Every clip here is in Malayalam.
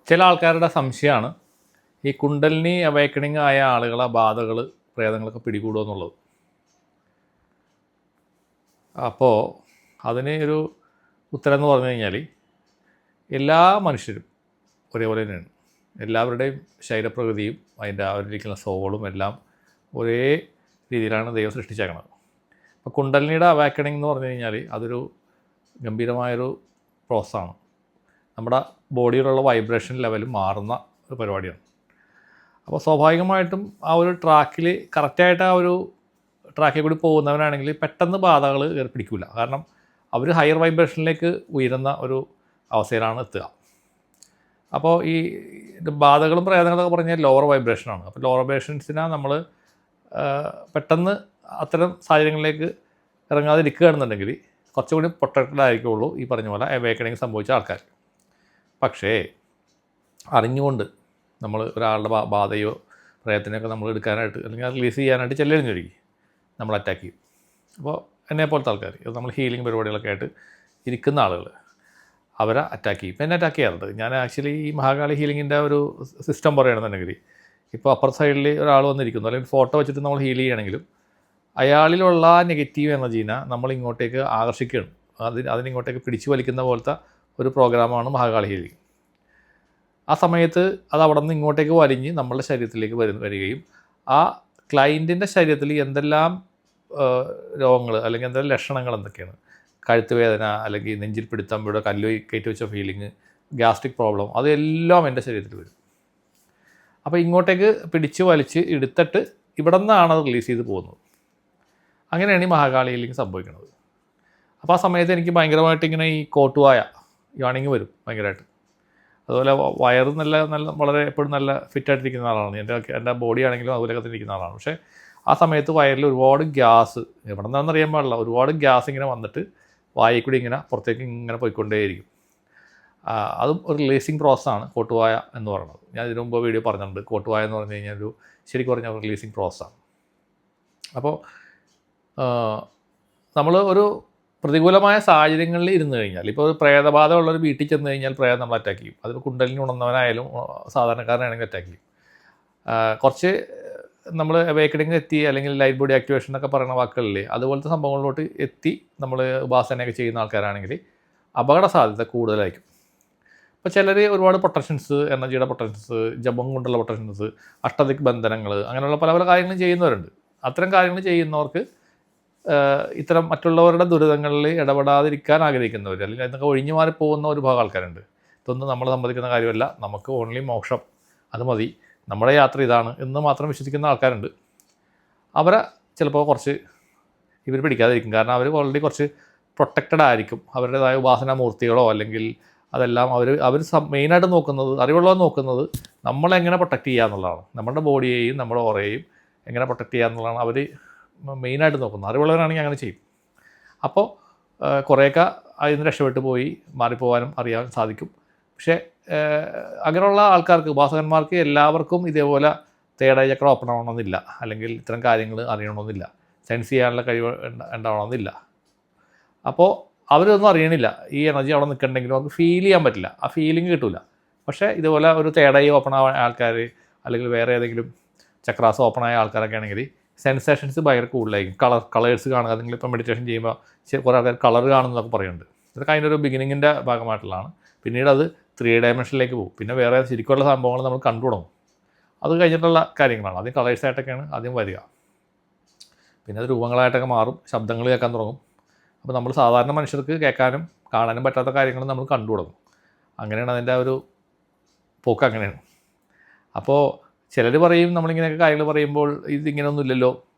ചില ആൾക്കാരുടെ സംശയമാണ് ഈ കുണ്ടലിനി അവേക്കണിങ് ആയ ആളുകളെ ബാധകൾ പ്രേതങ്ങളൊക്കെ പിടികൂടുക എന്നുള്ളത്. അപ്പോൾ അതിന് ഒരു ഉത്തരം എന്ന് പറഞ്ഞു കഴിഞ്ഞാൽ എല്ലാ മനുഷ്യരും ഒരേപോലെ തന്നെയാണ്. എല്ലാവരുടെയും ശരീരപ്രകൃതിയും അതിൻ്റെ അവരിരിക്കുന്ന സോളും എല്ലാം ഒരേ രീതിയിലാണ് ദൈവം സൃഷ്ടിച്ചേക്കുന്നത്. അപ്പോൾ കുണ്ടലിനിയുടെ അവേക്കണിങ് എന്ന് പറഞ്ഞു കഴിഞ്ഞാൽ അതൊരു ഗംഭീരമായൊരു പ്രോസസ്സാണ്. നമ്മുടെ ബോഡിയിലുള്ള വൈബ്രേഷൻ ലെവൽ മാറുന്ന ഒരു പരിപാടിയാണ്. അപ്പോൾ സ്വാഭാവികമായിട്ടും ആ ഒരു ട്രാക്കിൽ കറക്റ്റായിട്ട് ആ ഒരു ട്രാക്കിൽ കൂടി പോകുന്നവനാണെങ്കിൽ പെട്ടെന്ന് ബാധകൾ പിടിക്കില്ല. കാരണം അവർ ഹയർ വൈബ്രേഷനിലേക്ക് ഉയരുന്ന ഒരു അവസ്ഥയിലാണ് എത്തുക. അപ്പോൾ ഈ ബാധകളും പ്രേതങ്ങളൊക്കെ പറഞ്ഞാൽ ലോവർ വൈബ്രേഷനാണ്. അപ്പോൾ ലോവർ വൈബ്രേഷൻസിനെ നമ്മൾ പെട്ടെന്ന് അത്തരം സാഹചര്യങ്ങളിലേക്ക് ഇറങ്ങാതിരിക്കുകയാണെന്നുണ്ടെങ്കിൽ കുറച്ചുകൂടി പ്രൊട്ടക്റ്റഡ് ആയിരിക്കുള്ളൂ ഈ പറഞ്ഞ പോലെ അവേക്കണിങ് സംഭവിച്ച ആൾക്കാർ. പക്ഷേ അറിഞ്ഞുകൊണ്ട് നമ്മൾ ഒരാളുടെ ബാധയോ പ്രയത്നമൊക്കെ നമ്മൾ എടുക്കാനായിട്ട് അല്ലെങ്കിൽ അത് റിലീസ് ചെയ്യാനായിട്ട് ചെല്ലെറിഞ്ഞൊരുക്കി നമ്മൾ അറ്റാക്ക് ചെയ്യും. അപ്പോൾ എന്നെപ്പോലത്തെ ആൾക്കാർ നമ്മൾ ഹീലിംഗ് പരിപാടികളൊക്കെ ആയിട്ട് ഇരിക്കുന്ന ആളുകൾ അവരെ അറ്റാക്ക് ചെയ്യും. എന്നെ അറ്റാക്ക് ചെയ്യാറുണ്ട്. ഞാൻ ആക്ച്വലി ഈ മഹാകാളി ഹീലിങ്ങിൻ്റെ ഒരു സിസ്റ്റം പറയുകയാണെന്നുണ്ടെങ്കിൽ ഇപ്പോൾ അപ്പർ സൈഡിൽ ഒരാൾ വന്നിരിക്കുന്നു അല്ലെങ്കിൽ ഫോട്ടോ വെച്ചിട്ട് നമ്മൾ ഹീൽ ചെയ്യുകയാണെങ്കിലും അയാളിലുള്ള നെഗറ്റീവ് എനർജീനെ നമ്മൾ ഇങ്ങോട്ടേക്ക് ആകർഷിക്കുകയാണ്. അതിനിങ്ങോട്ടേക്ക് പിടിച്ചു വലിക്കുന്ന പോലത്തെ ഒരു പ്രോഗ്രാമാണ് മഹാകാളി ഹീലിംഗ്. ആ സമയത്ത് അത് അവിടെ നിന്ന് ഇങ്ങോട്ടേക്ക് വലിഞ്ഞ് നമ്മളുടെ ശരീരത്തിലേക്ക് വരികയും ആ ക്ലയൻറ്റിൻ്റെ ശരീരത്തിൽ എന്തെല്ലാം രോഗങ്ങൾ അല്ലെങ്കിൽ എന്തെല്ലാം ലക്ഷണങ്ങൾ എന്തൊക്കെയാണ്, കഴുത്ത് വേദന അല്ലെങ്കിൽ നെഞ്ചിൽ പിടുത്തം, ഇവിടെ കല്ല് കയറ്റി വെച്ച ഫീലിംഗ്, ഗ്യാസ്ട്രിക് പ്രോബ്ലം, അതെല്ലാം എൻ്റെ ശരീരത്തിൽ വരും. അപ്പോൾ ഇങ്ങോട്ടേക്ക് പിടിച്ച് വലിച്ച് എടുത്തിട്ട് ഇവിടെ നിന്നാണ് അത് റിലീസ് ചെയ്ത് പോകുന്നത്. അങ്ങനെയാണ് ഈ മഹാകാളി ഹീലിംഗ് സംഭവിക്കുന്നത്. അപ്പോൾ ആ സമയത്ത് എനിക്ക് ഭയങ്കരമായിട്ട് ഇങ്ങനെ ഈ കോട്ടുവായ യാണിങ് വരും ഭയങ്കരമായിട്ട്. അതുപോലെ വയറ് നല്ല വളരെ എപ്പോഴും നല്ല ഫിറ്റായിട്ടിരിക്കുന്ന ആളാണ്. എൻ്റെ ബോഡി ആണെങ്കിലും അതുപോലെയൊക്കെ തന്നെ ഇരിക്കുന്ന ആളാണ്. പക്ഷേ ആ സമയത്ത് വയറിൽ ഒരുപാട് ഗ്യാസ്, എവിടെ നിന്നാണെന്ന് അറിയാൻ പാടില്ല, ഒരുപാട് ഗ്യാസ് ഇങ്ങനെ വന്നിട്ട് വായിൽ കൂടി ഇങ്ങനെ പുറത്തേക്ക് ഇങ്ങനെ പോയിക്കൊണ്ടേയിരിക്കും. അതും ഒരു റിലീസിങ് പ്രോസസ്സാണ് കോട്ടുവായ എന്ന് പറയുന്നത്. ഞാൻ ഇതിനു മുമ്പ് വീഡിയോ പറഞ്ഞിട്ടുണ്ട്. കോട്ടുവായ എന്ന് പറഞ്ഞു കഴിഞ്ഞാൽ ഒരു ശരിക്കും പറഞ്ഞാൽ ഒരു റിലീസിങ് പ്രോസസ്സാണ്. അപ്പോൾ നമ്മൾ ഒരു പ്രതികൂലമായ സാഹചര്യങ്ങളിൽ ഇരുന്ന് കഴിഞ്ഞാൽ, ഇപ്പോൾ ഒരു പ്രേതബാധ ഉള്ളൊരു വീട്ടിൽ ചെന്ന് കഴിഞ്ഞാൽ പ്രേതം നമ്മൾ അറ്റാക്ക് ചെയ്യും. അതിപ്പോൾ കുണ്ടലിന് ഉണർന്നവനായാലും സാധാരണക്കാരനാണെങ്കിൽ അറ്റാക്ക് ചെയ്യും. കുറച്ച് നമ്മൾ അവേക്കണിങ് എത്തി അല്ലെങ്കിൽ ലൈറ്റ് ബോഡി ആക്ടിവേഷൻ എന്നൊക്കെ പറയുന്ന വാക്കുകളില്ലേ, അതുപോലത്തെ സംഭവങ്ങളിലോട്ട് എത്തി നമ്മൾ ഉപാസനയൊക്കെ ചെയ്യുന്ന ആൾക്കാരാണെങ്കിൽ അപകട സാധ്യത കൂടുതലായിരിക്കും. ഇപ്പോൾ ചിലർ ഒരുപാട് പൊട്ടൻഷൻസ്, എനർജിയുടെ പൊട്ടൻഷൻസ്, ജപം കൊണ്ടുള്ള പൊട്ടൻഷൻസ്, അഷ്ടദിക് ബന്ധനങ്ങൾ, അങ്ങനെയുള്ള പല പല കാര്യങ്ങളും ചെയ്യുന്നവരുണ്ട്. അത്തരം കാര്യങ്ങൾ ചെയ്യുന്നവർക്ക് ഇത്തരം മറ്റുള്ളവരുടെ ദുരിതങ്ങളിൽ ഇടപെടാതിരിക്കാൻ ആഗ്രഹിക്കുന്നവർ അല്ലെങ്കിൽ അതിനൊക്കെ ഒഴിഞ്ഞു മാറി പോകുന്ന ഒരു ഭാഗം ആൾക്കാരുണ്ട്. ഇതൊന്നും നമ്മൾ സമ്മതിക്കുന്ന കാര്യമല്ല, നമുക്ക് ഓൺലി മോക്ഷം, അത് മതി, നമ്മുടെ യാത്ര ഇതാണ് എന്ന് മാത്രം വിശ്വസിക്കുന്ന ആൾക്കാരുണ്ട്. അവരെ ചിലപ്പോൾ കുറച്ച് ഇവർ പിടിക്കാതിരിക്കും. കാരണം അവർ ഓൾറെഡി കുറച്ച് പ്രൊട്ടക്റ്റഡ് ആയിരിക്കും. അവരുടേതായ ഉപാസനാമൂർത്തികളോ അല്ലെങ്കിൽ അതെല്ലാം അവർ മെയിനായിട്ട് നോക്കുന്നത്, അറിവുള്ളവർ നോക്കുന്നത് നമ്മളെങ്ങനെ പ്രൊട്ടക്റ്റ് ചെയ്യുക എന്നുള്ളതാണ്. നമ്മുടെ ബോഡിയെയും നമ്മുടെ ഓറയെയും എങ്ങനെ പ്രൊട്ടക്റ്റ് ചെയ്യുക എന്നുള്ളതാണ് അവർ മെയിനായിട്ട് നോക്കുന്നത്. അറിവുള്ളവരാണെങ്കിൽ അങ്ങനെ ചെയ്യും. അപ്പോൾ കുറേയൊക്കെ അതിന് രക്ഷപ്പെട്ടു പോയി മാറിപ്പോകാനും അറിയാൻ സാധിക്കും. പക്ഷേ അങ്ങനെയുള്ള ആൾക്കാർക്ക്, ഉപാസകന്മാർക്ക് എല്ലാവർക്കും ഇതേപോലെ തേർഡ് ഐ ചക്രം ഓപ്പൺ ആവണമെന്നില്ല, അല്ലെങ്കിൽ ഇത്തരം കാര്യങ്ങൾ അറിയണമെന്നില്ല, സെൻസ് ചെയ്യാനുള്ള കഴിവ് ഉണ്ടാവണമെന്നില്ല. അപ്പോൾ അവരൊന്നും അറിയണില്ല. ഈ എനർജി അവിടെ നിൽക്കണമെങ്കിലും അവർക്ക് ഫീൽ ചെയ്യാൻ പറ്റില്ല, ആ ഫീലിംഗ് കിട്ടില്ല. പക്ഷേ ഇതുപോലെ ഒരു തേർഡ് ഐ ഓപ്പൺ ആയ ആൾക്കാർ അല്ലെങ്കിൽ വേറെ ഏതെങ്കിലും ചക്രാസ് ഓപ്പൺ ആയ ആൾക്കാരൊക്കെ ആണെങ്കിൽ സെൻസേഷൻസ് ഭയങ്കര കൂടുതലായിരിക്കും. കളേഴ്സ് കാണുക, നിങ്ങളിപ്പോൾ മെഡിറ്റേഷൻ ചെയ്യുമ്പോൾ കുറേ ആൾക്കാർ കളർ കാണുന്നതൊക്കെ പറയുന്നുണ്ട്. ഇതൊക്കെ അതിൻ്റെ ഒരു ബിഗിനിങ്ങിൻ്റെ ഭാഗമായിട്ടുള്ളതാണ്. പിന്നീട് അത് 3 ഡയമെൻഷനിലേക്ക് പോകും. പിന്നെ വേറെ ശരിക്കുള്ള സംഭവങ്ങൾ നമ്മൾ കണ്ടു തുടങ്ങും. അത് കഴിഞ്ഞിട്ടുള്ള കാര്യങ്ങളാണ്. ആദ്യം കളേഴ്സായിട്ടൊക്കെയാണ് ആദ്യം വരിക. പിന്നെ അത് രൂപങ്ങളായിട്ടൊക്കെ മാറും, ശബ്ദങ്ങൾ കേൾക്കാൻ തുടങ്ങും. അപ്പോൾ നമ്മൾ സാധാരണ മനുഷ്യർക്ക് കേൾക്കാനും കാണാനും പറ്റാത്ത കാര്യങ്ങൾ നമ്മൾ കണ്ടു തുടങ്ങും. അങ്ങനെയാണ് അതിൻ്റെ ഒരു പോക്ക്, അങ്ങനെയാണ്. അപ്പോൾ ചിലർ പറയും, നമ്മളിങ്ങനെയൊക്കെ കാര്യങ്ങൾ പറയുമ്പോൾ ഇതിങ്ങനെയൊന്നും ഇല്ലല്ലോ,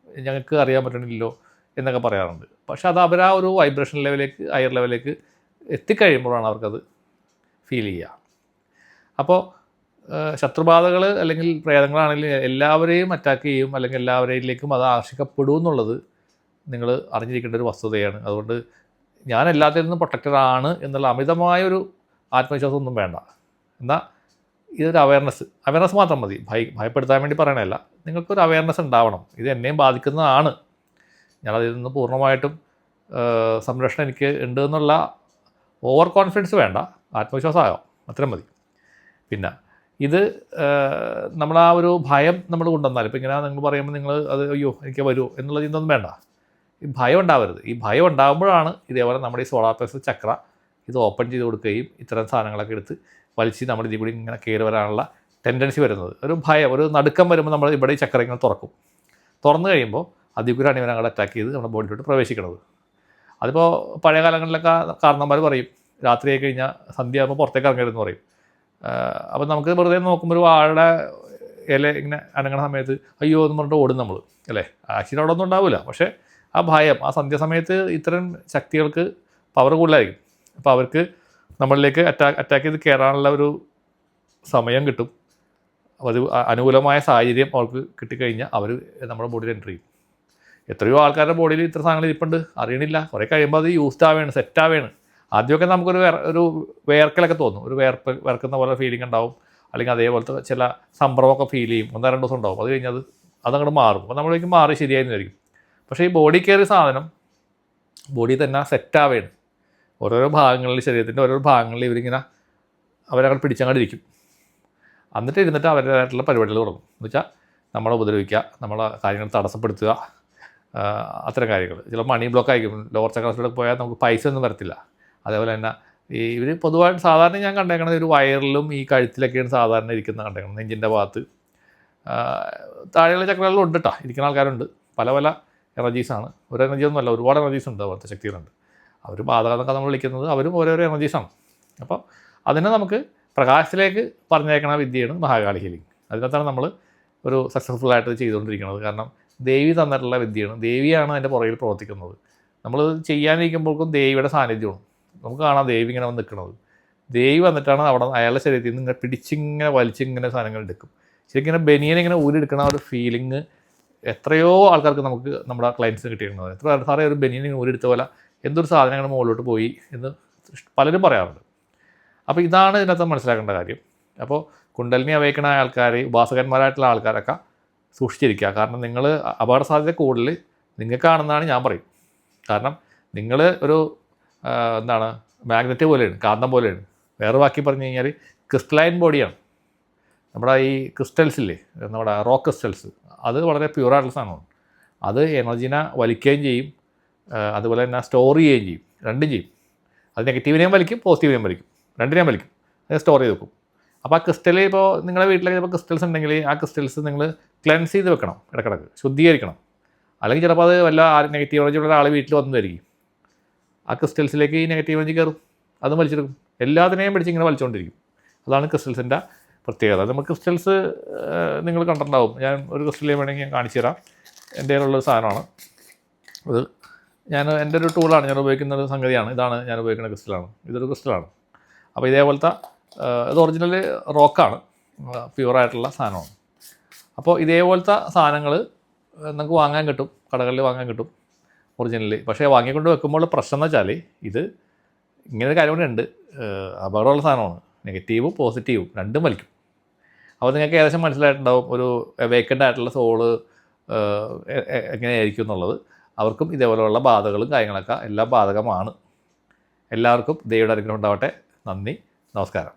ഞങ്ങൾക്ക് അറിയാൻ പറ്റണില്ലല്ലോ എന്നൊക്കെ പറയാറുണ്ട്. പക്ഷെ അത് അവർ ആ ഒരു വൈബ്രേഷൻ ലെവലിലേക്ക്, ഹയർ ലെവലിലേക്ക് എത്തിക്കഴിയുമ്പോഴാണ് അവർക്കത് ഫീൽ ചെയ്യുക. അപ്പോൾ ശത്രുബാധകൾ അല്ലെങ്കിൽ പ്രേതങ്ങളാണെങ്കിൽ എല്ലാവരെയും അറ്റാക്ക് ചെയ്യും, അല്ലെങ്കിൽ എല്ലാവരിലേക്കും അത് ആകർഷിക്കപ്പെടും എന്നുള്ളത് നിങ്ങൾ അറിഞ്ഞിരിക്കേണ്ട ഒരു വസ്തുതയാണ്. അതുകൊണ്ട് ഞാൻ എല്ലാത്തിൽ നിന്നും പ്രൊട്ടക്റ്റഡാണ് എന്നുള്ള അമിതമായൊരു ആത്മവിശ്വാസമൊന്നും വേണ്ട. എന്നാൽ ഇതൊരു അവയർനെസ് മാത്രം മതി. ഭയപ്പെടുത്താൻ വേണ്ടി പറയണതല്ല, നിങ്ങൾക്കൊരു അവയർനെസ് ഉണ്ടാവണം. ഇത് എന്നെയും ബാധിക്കുന്നതാണ്, ഞാനതിൽ നിന്ന് പൂർണ്ണമായിട്ടും സംരക്ഷണം എനിക്ക് ഉണ്ട് എന്നുള്ള ഓവർ കോൺഫിഡൻസ് വേണ്ട, ആത്മവിശ്വാസമാകാം, അത്രയും മതി. പിന്നെ ഇത് നമ്മൾ ആ ഒരു ഭയം നമ്മൾ കൊണ്ടുവന്നാൽ ഇപ്പോൾ ഇങ്ങനെ നിങ്ങൾ പറയുമ്പോൾ നിങ്ങൾ അത് അയ്യോ എനിക്ക് വരുമോ എന്നുള്ള ചിന്തയൊന്നും വേണ്ട. ഈ ഭയം ഉണ്ടാവരുത്. ഈ ഭയം ഉണ്ടാകുമ്പോഴാണ് ഇതേപോലെ നമ്മുടെ ഈ സോളാർ പ്ലക്സസ് ചക്ര ഇത് ഓപ്പൺ ചെയ്ത് കൊടുക്കുകയും ഇത്തരം സാധനങ്ങളൊക്കെ എടുത്ത് വലിച്ച് നമ്മുടെ ഇതിൽ കൂടി ഇങ്ങനെ കയറി വരാനുള്ള ടെൻഡൻസി വരുന്നത്. ഒരു ഭയം, ഒരു നടുക്കം വരുമ്പോൾ നമ്മൾ ഇവിടെ ഈ ചക്ര ഇങ്ങനെ തുറക്കും. തുറന്നു കഴിയുമ്പോൾ അതിൽ കൂടിയാണ് ഇവൻ അങ്ങോട്ട് അറ്റാക്ക് ചെയ്ത് നമ്മുടെ ബോഡിയിലോട്ട് പ്രവേശിക്കുന്നത്. അതിപ്പോൾ പഴയ കാലങ്ങളിലൊക്കെ കാരണന്മാർ പറയും രാത്രി ആയി കഴിഞ്ഞാൽ സന്ധ്യ ആകുമ്പോൾ പുറത്തേക്ക് ഇറങ്ങരുതെന്ന് പറയും. അപ്പോൾ നമുക്ക് വെറുതെ നോക്കുമ്പോൾ ഒരു വാഴയുടെ ഇല ഇങ്ങനെ അനങ്ങണ സമയത്ത് അയ്യോ എന്ന് പറഞ്ഞിട്ട് ഓടും നമ്മൾ, അല്ലേ? ആക്ച്വലി അവിടെ ഒന്നും ഉണ്ടാവില്ല. പക്ഷേ ആ ഭയം, ആ സന്ധ്യാസമയത്ത് ഇത്തരം ശക്തികൾക്ക് പവർ കൂടുതലായിരിക്കും. അപ്പോൾ അവർക്ക് നമ്മളിലേക്ക് അറ്റാക്ക് ചെയ്ത് കയറാനുള്ള ഒരു സമയം കിട്ടും. അപ്പോൾ അത് അനുകൂലമായ സാഹചര്യം അവർക്ക് കിട്ടിക്കഴിഞ്ഞാൽ അവർ നമ്മുടെ ബോഡിയിൽ എൻ്റർ ചെയ്യും. എത്രയോ ആൾക്കാരുടെ ബോഡിയിൽ ഇത്ര സാധനങ്ങൾ ഇരിപ്പുണ്ട്, അറിയണില്ല. കുറേ കഴിയുമ്പോൾ അത് യൂസ്ഡ് ആവുകയാണ്, സെറ്റ് ആവുകയാണ്. ആദ്യമൊക്കെ നമുക്കൊരു വേർക്കലൊക്കെ തോന്നും, ഒരു വേർക്കുന്ന പോലെ ഫീലിംഗ് ഉണ്ടാവും. അല്ലെങ്കിൽ അതേപോലത്തെ ചില സംഭ്രമമൊക്കെ ഫീൽ ചെയ്യും. 1-2 ദിവസം ഉണ്ടാവും. അത് കഴിഞ്ഞാൽ അതങ്ങോട്ട് മാറും. അപ്പോൾ നമ്മളിലേക്ക് മാറി ശരിയായിരുന്നായിരിക്കും. പക്ഷേ ഈ ബോഡി കയറിയ സാധനം ബോഡി തന്നെ സെറ്റാവുകയാണ്. ഓരോരോ ഭാഗങ്ങളിൽ, ശരീരത്തിൻ്റെ ഓരോ ഭാഗങ്ങളിൽ ഇവരിങ്ങനെ അവരങ്ങോട്ട് പിടിച്ചങ്ങോട്ടിരിക്കും. എന്നിട്ട് അവരുടേതായിട്ടുള്ള പരിപാടികൾ തുടങ്ങും. എന്ന് വെച്ചാൽ നമ്മളെ ഉപദ്രവിക്കുക, നമ്മളെ കാര്യങ്ങൾ തടസ്സപ്പെടുത്തുക, അത്തരം കാര്യങ്ങൾ. ചില മണി ബ്ലോക്ക് ആയിരിക്കും. ലോവർ ചക്രസിലൂടെ പോയാൽ നമുക്ക് പൈസ ഒന്നും വരത്തില്ല. അതേപോലെ തന്നെ ഈ ഇവർ പൊതുവായിട്ട് സാധാരണ ഞാൻ കണ്ടേക്കണത് ഒരു വയറിലും ഈ കഴുത്തിലൊക്കെയാണ് സാധാരണ ഇരിക്കുന്നത് കണ്ടേക്കണം. നെഞ്ചിൻ്റെ ഭാഗത്ത് താഴെയുള്ള ചക്രകളിലും ഉണ്ട് കേട്ടോ, ഇരിക്കുന്ന ആൾക്കാരുണ്ട്. പല പല എനർജീസാണ്. ഒരു എനർജി ഒന്നുമല്ല, ഒരുപാട് എനർജീസ് ഉണ്ട്, അതുപോലത്തെ ശക്തികളുണ്ട്. അവർ ബാധകം എന്നൊക്കെ നമ്മൾ വിളിക്കുന്നത് അവരും ഓരോരോ എനർജീസാണ്. അപ്പോൾ അതിനെ നമുക്ക് പ്രകാശത്തിലേക്ക് പറഞ്ഞേക്കണ വിദ്യയാണ് മഹാകാളി ഹീലിംഗ്. അതിനകത്താണ് നമ്മൾ ഒരു സക്സസ്ഫുള്ളായിട്ട് ചെയ്തുകൊണ്ടിരിക്കുന്നത്. കാരണം ദേവി തന്നിട്ടുള്ള വിദ്യയാണ്, ദേവിയാണ് അതിൻ്റെ പുറകിൽ പ്രവർത്തിക്കുന്നത്. നമ്മൾ ചെയ്യാനിരിക്കുമ്പോഴേക്കും ദേവിയുടെ സാന്നിധ്യമാണ്. നമുക്ക് കാണാം ദേവി ഇങ്ങനെ വന്ന് നിൽക്കുന്നത്. ദേവി വന്നിട്ടാണ് അവിടെ അയാളുടെ ശരീരത്തിൽ നിന്ന് ഇങ്ങനെ പിടിച്ചിങ്ങനെ വലിച്ചിങ്ങനെ സാധനങ്ങൾ എടുക്കും. ശരിക്കും ഇങ്ങനെ ബനിയനിങ്ങനെ ഊരെടുക്കണ ഒരു ഫീലിംഗ് എത്രയോ ആൾക്കാർക്ക് നമുക്ക് നമ്മുടെ ക്ലയൻസിന് കിട്ടിയിരുന്നത്. എത്ര സാറേ ഒരു ബനിയൻ ഊരെടുത്ത പോലെ എന്തൊരു സാധനങ്ങൾ മുകളിലോട്ട് പോയി എന്ന് പലരും പറയാറുണ്ട്. അപ്പോൾ ഇതാണ് ഇതിനകത്ത് മനസ്സിലാക്കേണ്ട കാര്യം. അപ്പോൾ കുണ്ടലിനി അവേക്കണ ആൾക്കാർ, ഉപാസകന്മാരായിട്ടുള്ള ആൾക്കാരൊക്കെ സൂക്ഷിച്ചിരിക്കുക. കാരണം നിങ്ങൾ അപകട സാധ്യത കൂടുതൽ നിങ്ങൾക്കാണെന്നാണ് ഞാൻ പറയും. കാരണം നിങ്ങൾ ഒരു മാഗ്നറ്റ് പോലെയാണ്, കാന്തം പോലെയാണ്. വേറെ ബാക്കി പറഞ്ഞു കഴിഞ്ഞാൽ ക്രിസ്റ്റലൈൻ ബോഡിയാണ്. നമ്മുടെ ഈ ക്രിസ്റ്റൽസില്ലേ, നമ്മുടെ റോക്ക് ക്രിസ്റ്റൽസ്, അത് വളരെ പ്യൂറായിട്ടുള്ള സാധനമാണ്. അത് എനർജീനെ വലിക്കുകയും ചെയ്യും, അതുപോലെ തന്നെ സ്റ്റോർ ചെയ്യുകയും ചെയ്യും. രണ്ടും ചെയ്യും. അത് നെഗറ്റീവിനെയും വലിക്കും, പോസിറ്റീവിനെയും വലിക്കും, രണ്ടിനെയും വലിക്കും. അത് സ്റ്റോർ ചെയ്ത് വെക്കും. അപ്പോൾ ആ ക്രിസ്റ്റൽ, ഇപ്പോൾ നിങ്ങളുടെ വീട്ടിലേക്ക് ചിലപ്പോൾ ക്രിസ്റ്റൽസ് ഉണ്ടെങ്കിൽ ആ ക്രിസ്റ്റൽസ് നിങ്ങൾ ക്ലെൻസ് ചെയ്ത് വെക്കണം, ഇടക്കിടക്ക് ശുദ്ധീകരിക്കണം. അല്ലെങ്കിൽ ചിലപ്പോൾ അത് വല്ല നെഗറ്റീവ് എനർജി ഉള്ള ആൾ വീട്ടിൽ വന്നതായിരിക്കും. ആ ക്രിസ്റ്റൽസിലേക്ക് ഈ നെഗറ്റീവ് എനർജി കയറും, അതും വലിച്ചെടുക്കും. എല്ലാത്തിനെയും പിടിച്ച് ഇങ്ങനെ വലിച്ചുകൊണ്ടിരിക്കും. അതാണ് ക്രിസ്റ്റൽസിൻ്റെ പ്രത്യേകത. നമ്മൾ ക്രിസ്റ്റൽസ് നിങ്ങൾ കണ്ടിട്ടുണ്ടാവും. ഞാൻ ഒരു ക്രിസ്റ്റൽ വേണമെങ്കിൽ ഞാൻ കാണിച്ചു തരാം. എൻ്റെ കയ്യിലുള്ളൊരു സാധനമാണ് അത്. എൻ്റെ ഒരു ടൂളാണ്, ഞാൻ ഉപയോഗിക്കുന്ന ഒരു സംഗതിയാണ്. ഇതാണ് ഞാൻ ഉപയോഗിക്കുന്ന ക്രിസ്റ്റലാണ്. ഇതൊരു ക്രിസ്റ്റലാണ്. അപ്പോൾ ഇതേപോലത്തെ ഇത് ഒറിജിനൽ റോക്കാണ്, പ്യുവറായിട്ടുള്ള സാധനമാണ്. അപ്പോൾ ഇതേപോലത്തെ സാധനങ്ങൾ നമുക്ക് വാങ്ങാൻ കിട്ടും, കടകളിൽ വാങ്ങാൻ കിട്ടും ഒറിജിനലി. പക്ഷേ വാങ്ങിക്കൊണ്ട് വെക്കുമ്പോൾ പ്രശ്നം എന്ന് വെച്ചാൽ ഇത് ഇങ്ങനൊരു കാര്യം കൂടെ ഉണ്ട്, അപകടമുള്ള സാധനമാണ്. നെഗറ്റീവും പോസിറ്റീവും രണ്ടും വലിക്കും. അപ്പോൾ നിങ്ങൾക്ക് ഏകദേശം മനസ്സിലായിട്ടുണ്ടാവും ഒരു വേക്കൻ്റ് ആയിട്ടുള്ള സോള് എങ്ങനെയായിരിക്കും എന്നുള്ളത്. അവർക്കും ഇതേപോലെയുള്ള ബാധകളും കാര്യങ്ങളൊക്കെ എല്ലാം ബാധകമാണ്. എല്ലാവർക്കും ദൈവയുടെ അനുഗ്രഹം ഉണ്ടാവട്ടെ. നന്ദി, നമസ്കാരം.